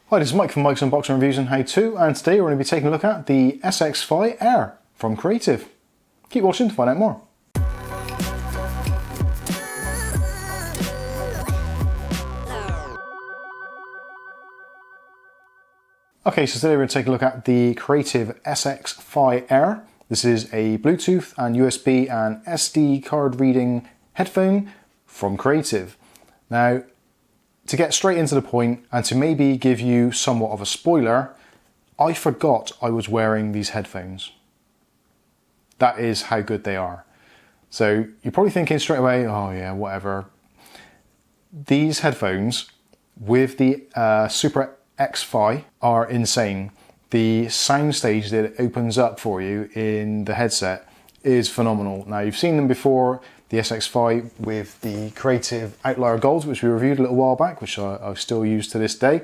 Hi, this is Mike from Mike's Unboxing Reviews and How To, and today we're going to be taking a look at the sxfi Air from Creative. Keep watching to find out more. Okay, so today we're going to take a look at the Creative sxfi Air. This is a Bluetooth and USB and SD card reading headphone from Creative. Now, to get straight into the point and to maybe give you somewhat of a spoiler, I forgot I was wearing these headphones. That is how good they are. So you're probably thinking straight away, oh yeah, whatever. These headphones with the Super sxfi are insane. The sound stage that it opens up for you in the headset is phenomenal. Now, you've seen them before, the sxfi with the Creative Outlier Gold, which we reviewed a little while back, which I still use to this day.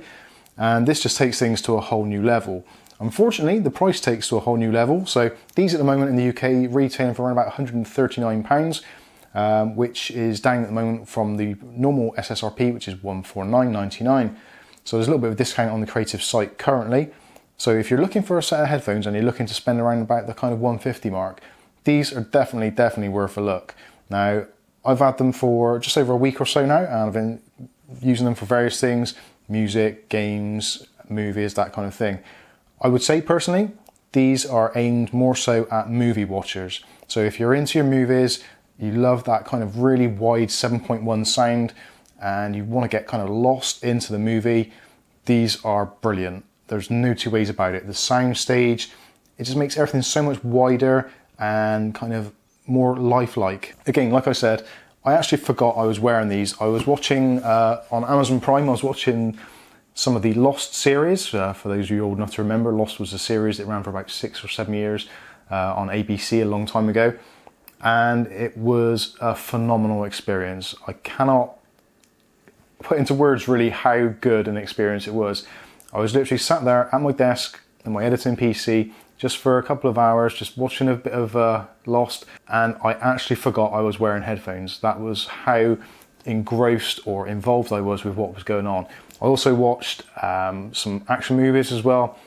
And this just takes things to a whole new level. Unfortunately, the price takes to a whole new level. So these at the moment in the UK retailing for around about £139, which is down at the moment from the normal SSRP, which is £149.99. So there's a little bit of a discount on the Creative site currently. So if you're looking for a set of headphones and you're looking to spend around about the kind of 150 mark, these are definitely worth a look. Now, I've had them for just over a week or so now, and I've been using them for various things, music, games, movies, that kind of thing. I would say personally, these are aimed more so at movie watchers. So if you're into your movies, you love that kind of really wide 7.1 sound, and you want to get kind of lost into the movie, these are brilliant. There's no two ways about it. The sound stage, it just makes everything so much wider and kind of more lifelike. Again, like I said, I actually forgot I was wearing these. I was watching on Amazon Prime, I was watching some of the Lost series. For those of you old enough to remember, Lost was a series that ran for about 6 or 7 years on ABC a long time ago. And it was a phenomenal experience. I cannot put into words really how good an experience it was. I was literally sat there at my desk in my editing PC just for a couple of hours, just watching a bit of Lost, and I actually forgot I was wearing headphones. That was how engrossed or involved I was with what was going on. I also watched some action movies as well.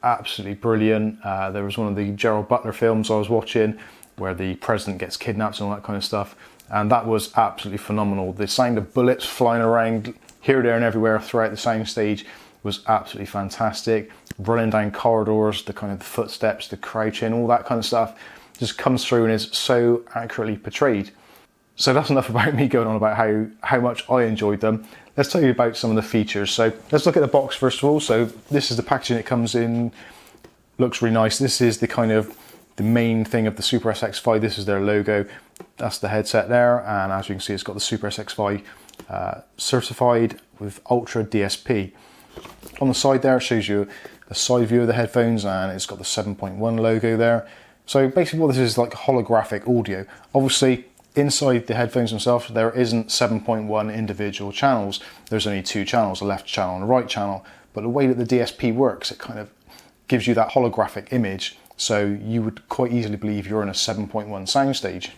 Absolutely brilliant. There was one of the Gerald Butler films I was watching where the president gets kidnapped and all that kind of stuff, and that was absolutely phenomenal. The sound of bullets flying around here, there and everywhere throughout the sound stage was absolutely fantastic. Running down corridors, the kind of footsteps, the crouching, all that kind of stuff just comes through and is so accurately portrayed. So that's enough about me going on about how much I enjoyed them. Let's tell you about some of the features. So let's look at the box first of all. So this is the packaging it comes in. Looks really nice. This is the kind of the main thing of the Super sxfi. This is their logo. That's the headset there. And as you can see, it's got the Super sxfi certified with Ultra DSP. On the side there, it shows you a side view of the headphones, and it's got the 7.1 logo there. So basically what this is like holographic audio. Obviously, inside the headphones themselves, there isn't 7.1 individual channels. There's only 2 channels, a left channel and a right channel. But the way that the DSP works, it kind of gives you that holographic image. So you would quite easily believe you're in a 7.1 soundstage.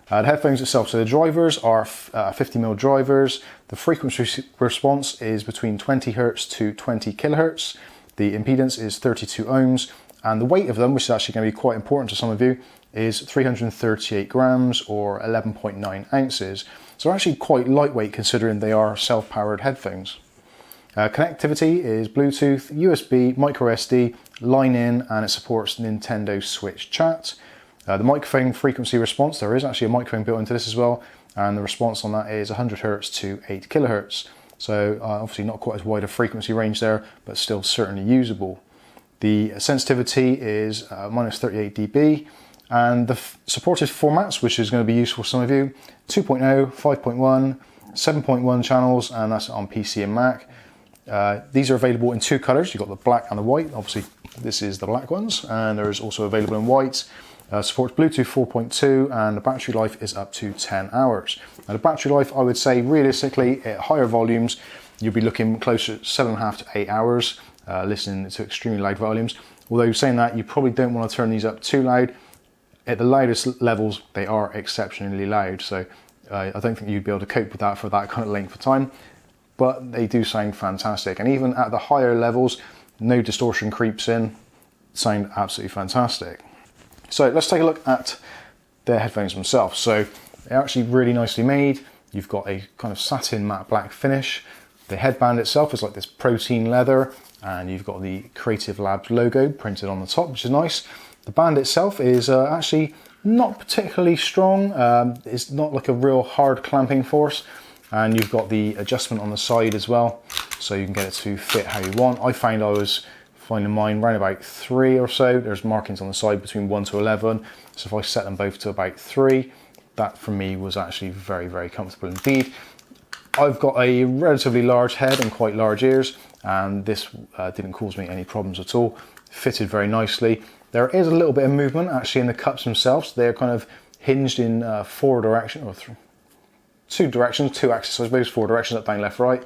The headphones itself, so the drivers are 50mm drivers. The frequency response is between 20 Hz to 20 kHz. The impedance is 32 ohms. And the weight of them, which is actually going to be quite important to some of you, is 338 grams or 11.9 ounces. So actually quite lightweight considering they are self-powered headphones. Connectivity is Bluetooth, USB, micro SD, line in, and it supports Nintendo Switch chat. The microphone frequency response, there is actually a microphone built into this as well, and the response on that is 100 Hz to 8 kHz. So obviously not quite as wide a frequency range there, but still certainly usable. The sensitivity is minus 38 dB, and the supported formats, which is going to be useful for some of you, 2.0, 5.1, 7.1 channels, and that's on PC and Mac. These are available in 2 colors. You've got the black and the white. Obviously, this is the black ones, and there is also available in white. Supports Bluetooth 4.2, and the battery life is up to 10 hours. Now the battery life, I would say realistically at higher volumes, you'll be looking closer to 7.5 to 8 hours listening to extremely loud volumes. Although saying that, you probably don't want to turn these up too loud. At the loudest levels, they are exceptionally loud. So I don't think you'd be able to cope with that for that kind of length of time. but they do sound fantastic. And even at the higher levels, no distortion creeps in, sound absolutely fantastic. So let's take a look at the headphones themselves. So they're actually really nicely made. You've got a kind of satin matte black finish. The headband itself is like this protein leather, and you've got the Creative Labs logo printed on the top, which is nice. The band itself is actually not particularly strong. It's not like a real hard clamping force. And you've got the adjustment on the side as well, so you can get it to fit how you want. I found I was finding mine around about 3 or so. There's markings on the side between 1 to 11. So if I set them both to about 3, that for me was actually very, very comfortable indeed. I've got a relatively large head and quite large ears, and this didn't cause me any problems at all. Fitted very nicely. There is a little bit of movement actually in the cups themselves. They're kind of hinged in 4 directions, or 2 directions, 2 axes, I suppose, 4 directions, up, down, left, right.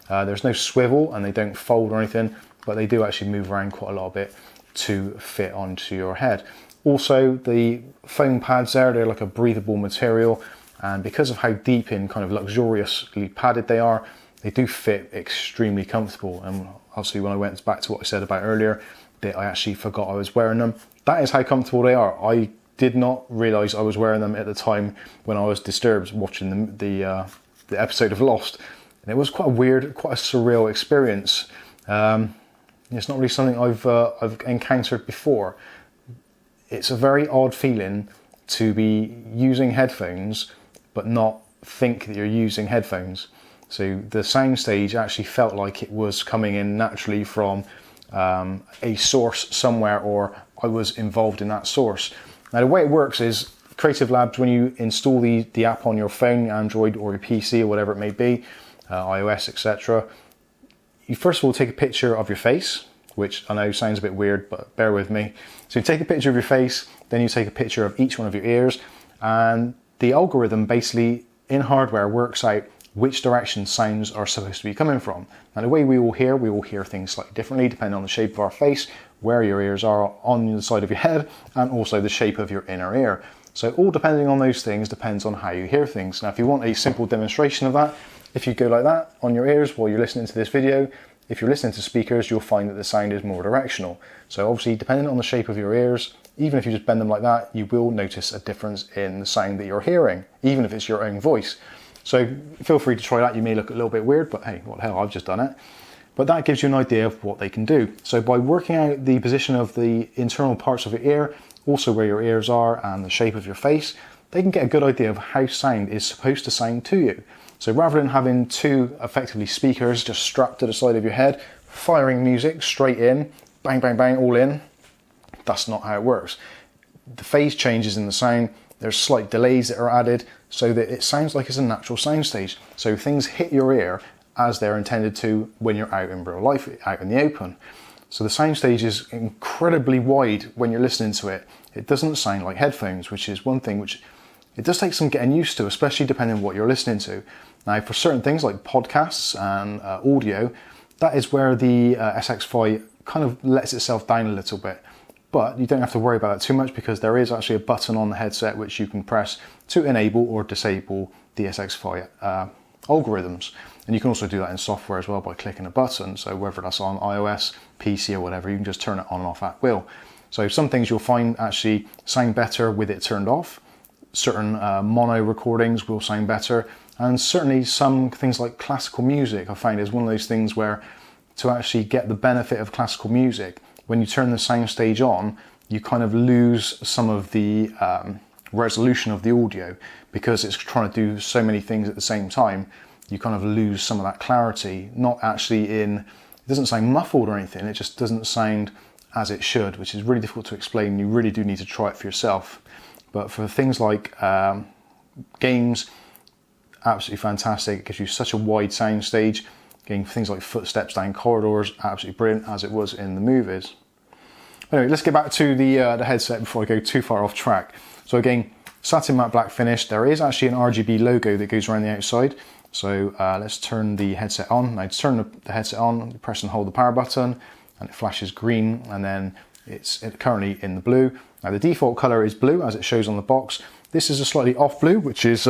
There's no swivel and they don't fold or anything, but they do actually move around quite a lot of it to fit onto your head. Also, the foam pads there, they're like a breathable material, and because of how deep and kind of luxuriously padded they are, they do fit extremely comfortable. And obviously when I went back to what I said about earlier, that I actually forgot I was wearing them. That is how comfortable they are. I did not realise I was wearing them at the time when I was disturbed watching the episode of Lost. And it was quite a weird, quite a surreal experience. It's not really something I've encountered before. It's a very odd feeling to be using headphones but not think that you're using headphones. So the soundstage actually felt like it was coming in naturally from a source somewhere, or I was involved in that source. Now the way it works is Creative Labs, when you install the app on your phone, Android or your PC or whatever it may be, iOS, etc., you first of all take a picture of your face, which I know sounds a bit weird, but bear with me. So you take a picture of your face, then you take a picture of each one of your ears, and the algorithm basically in hardware works out which direction sounds are supposed to be coming from. Now the way we will hear things slightly differently depending on the shape of our face, where your ears are on the side of your head, and also the shape of your inner ear. So all depending on those things depends on how you hear things. Now if you want a simple demonstration of that, if you go like that on your ears while you're listening to this video, if you're listening to speakers, you'll find that the sound is more directional. So obviously, depending on the shape of your ears, even if you just bend them like that, you will notice a difference in the sound that you're hearing, even if it's your own voice. So feel free to try that. You may look a little bit weird, but hey, what the hell, I've just done it. But that gives you an idea of what they can do. So by working out the position of the internal parts of your ear, also where your ears are and the shape of your face, they can get a good idea of how sound is supposed to sound to you. So rather than having 2 effectively speakers just strapped to the side of your head, firing music straight in, bang, bang, bang, all in, that's not how it works. The phase changes in the sound, there's slight delays that are added so that it sounds like it's a natural soundstage. So things hit your ear as they're intended to when you're out in real life, out in the open. So the soundstage is incredibly wide when you're listening to it. It doesn't sound like headphones, which is one thing which it does take some getting used to, especially depending on what you're listening to. Now, for certain things like podcasts and audio, that is where the sxfi kind of lets itself down a little bit. But you don't have to worry about that too much because there is actually a button on the headset which you can press to enable or disable the sxfi algorithms. And you can also do that in software as well by clicking a button. So whether that's on iOS, PC or whatever, you can just turn it on and off at will. So some things you'll find actually sound better with it turned off. Certain mono recordings will sound better. And certainly some things like classical music I find is one of those things where to actually get the benefit of classical music, when you turn the soundstage on, you kind of lose some of the resolution of the audio because it's trying to do so many things at the same time. You kind of lose some of that clarity, not actually in, it doesn't sound muffled or anything, it just doesn't sound as it should, which is really difficult to explain. You really do need to try it for yourself. But for things like games, absolutely fantastic. It gives you such a wide sound stage. Getting things like footsteps down corridors, absolutely brilliant as it was in the movies. Anyway, let's get back to the headset before I go too far off track. So again, satin matte black finish. There is actually an RGB logo that goes around the outside. So let's turn the headset on. Now to turn the headset on, you press and hold the power button and it flashes green, and then it's currently in the blue. Now the default color is blue as it shows on the box. This is a slightly off blue, which is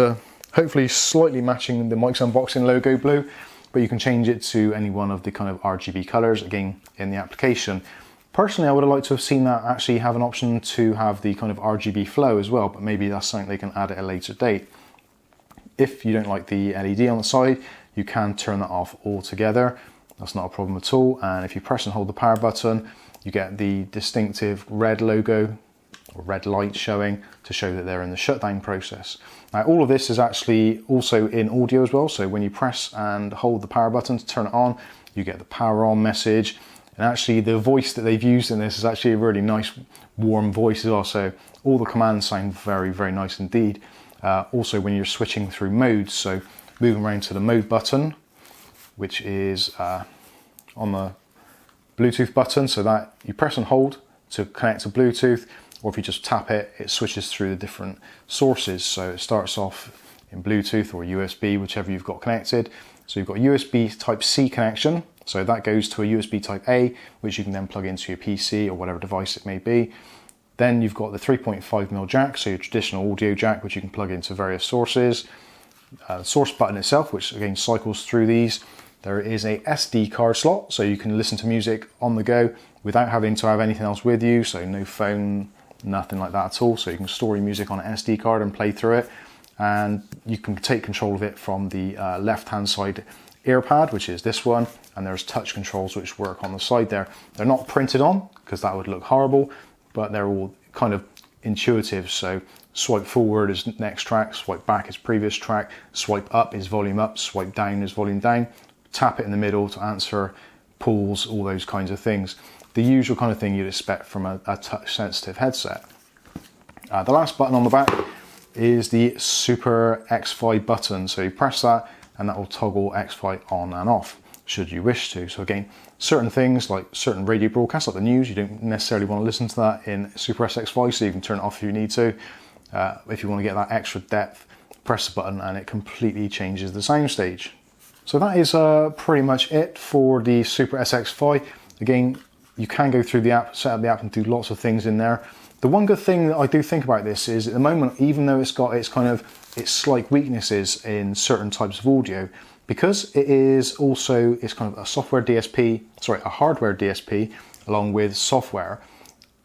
hopefully slightly matching the Mike's Unboxing logo blue. but you can change it to any one of the kind of RGB colors, again, in the application. Personally, I would have liked to have seen that actually have an option to have the kind of RGB flow as well, but maybe that's something they can add at a later date. If you don't like the LED on the side, you can turn that off altogether. That's not a problem at all. And if you press and hold the power button, you get the distinctive red logo or red light showing to show that they're in the shutdown process. Now, all of this is actually also in audio as well. So when you press and hold the power button to turn it on, you get the power on message. And actually the voice that they've used in this is actually a really nice warm voice as well. So all the commands sound very, very nice indeed. Also when you're switching through modes, so moving around to the mode button, which is on the Bluetooth button, so that you press and hold to connect to Bluetooth, or if you just tap it, it switches through the different sources. So it starts off in Bluetooth or USB, whichever you've got connected. So you've got USB Type-C connection, so that goes to a USB Type-A, which you can then plug into your PC or whatever device it may be. Then you've got the 3.5mm jack, so your traditional audio jack, which you can plug into various sources. The source button itself, which again cycles through these. There is a SD card slot, so you can listen to music on the go without having to have anything else with you, so no phone, nothing like that at all. So you can store your music on an SD card and play through it, and you can take control of it from the left-hand side ear pad, which is this one, and there's touch controls which work on the side there. They're not printed on, because that would look horrible, but they're all kind of intuitive. So swipe forward is next track, swipe back is previous track, swipe up is volume up, swipe down is volume down. Tap it in the middle to answer pulls, all those kinds of things. The usual kind of thing you'd expect from a touch sensitive headset. The last button on the back is the Super sxfi button. So you press that and that will toggle sxfi on and off should you wish to. So again, certain things like certain radio broadcasts like the news, you don't necessarily want to listen to that in Super sxfi, so you can turn it off if you need to. If you want to get that extra depth, press the button and it completely changes the soundstage. So that is pretty much it for the Super sxfi. Again, you can go through the app, set up the app and do lots of things in there. The one good thing that I do think about this is at the moment, even though it's got its slight weaknesses in certain types of audio, because it is also, it's kind of a software DSP, sorry, a hardware DSP along with software.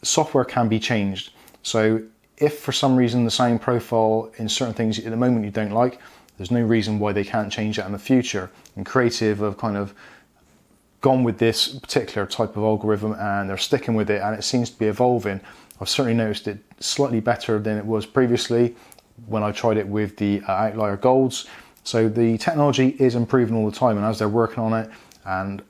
Software can be changed. So if for some reason the sound profile in certain things at the moment you don't like, there's no reason why they can't change that in the future. And Creative have kind of gone with this particular type of algorithm and they're sticking with it, and it seems to be evolving. I've certainly noticed it slightly better than it was previously when I tried it with the Outlier Golds. So the technology is improving all the time, and as they're working on it, and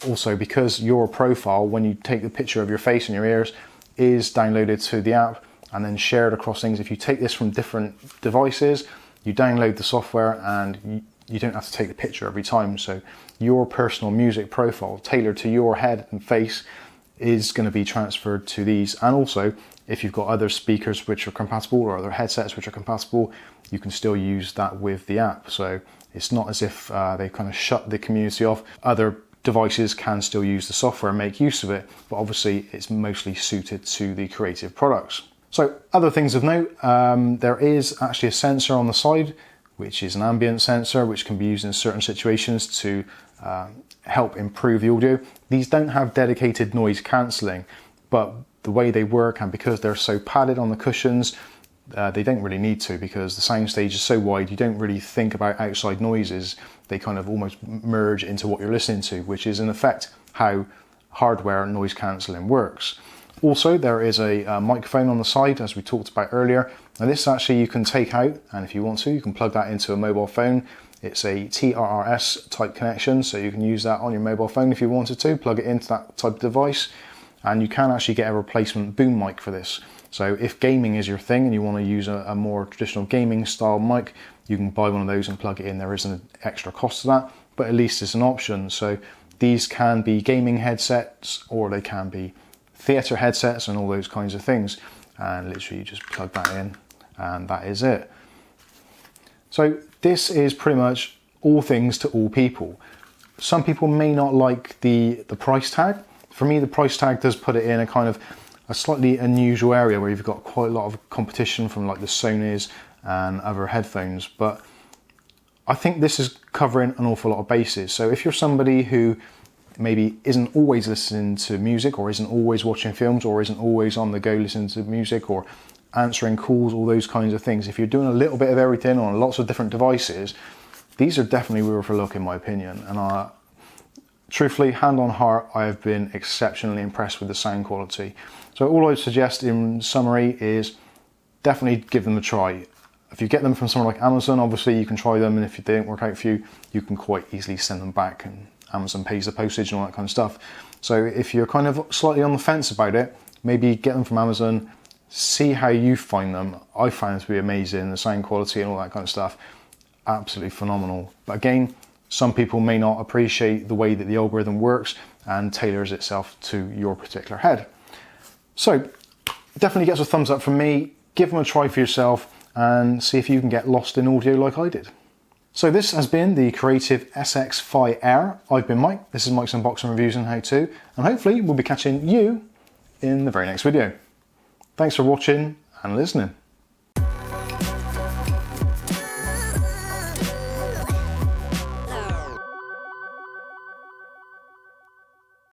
also because your profile, when you take the picture of your face and your ears, is downloaded to the app and then shared across things. If you take this from different devices, you download the software and you don't have to take the picture every time. So your personal music profile tailored to your head and face is going to be transferred to these. And also, if you've got other speakers which are compatible or other headsets which are compatible, you can still use that with the app. So it's not as if they kind of shut the community off. Other devices can still use the software and make use of it, but obviously it's mostly suited to the Creative products. So other things of note, there is actually a sensor on the side, which is an ambient sensor, which can be used in certain situations to help improve the audio. These don't have dedicated noise cancelling, but the way they work, and because they're so padded on the cushions, they don't really need to, because the soundstage is so wide, you don't really think about outside noises. They kind of almost merge into what you're listening to, which is in effect how hardware noise cancelling works. Also, there is a microphone on the side, as we talked about earlier. Now this actually you can take out, and if you want to, you can plug that into a mobile phone. It's a TRRS type connection, so you can use that on your mobile phone if you wanted to, plug it into that type of device. And you can actually get a replacement boom mic for this. So if gaming is your thing and you want to use a more traditional gaming style mic, you can buy one of those and plug it in. There isn't an extra cost to that, but at least it's an option. So these can be gaming headsets, or they can be theatre headsets and all those kinds of things. And literally you just plug that in and that is it. So this is pretty much all things to all people. Some people may not like the price tag. For me, the price tag does put it in a kind of a slightly unusual area where you've got quite a lot of competition from like the Sonys and other headphones. But I think this is covering an awful lot of bases. So if you're somebody who maybe isn't always listening to music, or isn't always watching films, or isn't always on the go listening to music, or answering calls, all those kinds of things, if you're doing a little bit of everything on lots of different devices, these are definitely worth a look in my opinion. And truthfully, hand on heart, I have been exceptionally impressed with the sound quality. So all I'd suggest in summary is definitely give them a try. If you get them from somewhere like Amazon, obviously you can try them, and if they don't work out for you, you can quite easily send them back, and Amazon pays the postage and all that kind of stuff. So if you're kind of slightly on the fence about it, maybe get them from Amazon, see how you find them. I found it to be amazing, the sound quality and all that kind of stuff, absolutely phenomenal. But again, some people may not appreciate the way that the algorithm works and tailors itself to your particular head. So definitely gets a thumbs up from me. Give them a try for yourself and see if you can get lost in audio like I did. So this has been the Creative sxfi Air. I've been Mike. This is Mike's Unboxing Reviews and How To, and hopefully we'll be catching you in the very next video. Thanks for watching and listening.